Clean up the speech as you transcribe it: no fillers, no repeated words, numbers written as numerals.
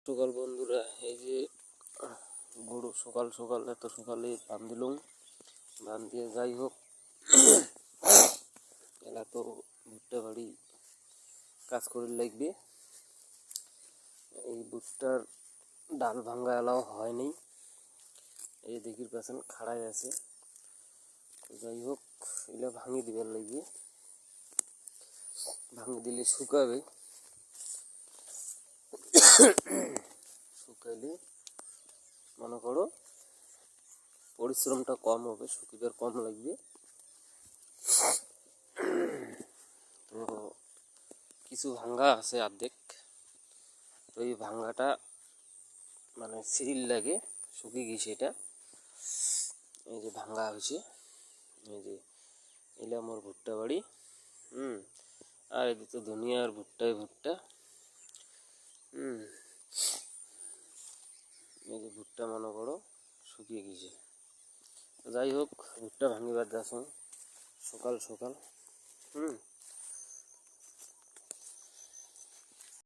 সকাল বন্ধুরা, এই যে গরু সকাল সকাল এত সকালে বান দিলুম। বান দিয়ে যাই হোক, এলা তো ভুট্টা বাড়ি কাজ করে লাগবে। এই ভুট্টার ডাল ভাঙ্গা এলাও হয়নি, এই দেখির পাচ্ছেন খাড়াই আছে। যাই হোক, এগুলো ভাঙি দিবার লাগবে, ভাঙি দিলে শুকাবে। শুকাইলে মনে করো পরিশ্রমটা কম হবে, শুকিবার কম লাগবে। তো কিছু ভাঙ্গা আছে অর্ধেক, তো এই ভাঙ্গাটা মানে সিরিল লাগে, শুকিয়ে গেছে এটা। এই যে ভাঙ্গা হয়েছে, এই যে এলে আমার ভুট্টা বাড়ি। আর এদিকে তো দুনিয়ার ভুট্টাই ভুট্টা। এই যে ভুট্টা মনে করো শুকিয়ে গেছে। যাই হোক, ভুট্টা ভাঙিবার যাচ্ছ সকাল সকাল।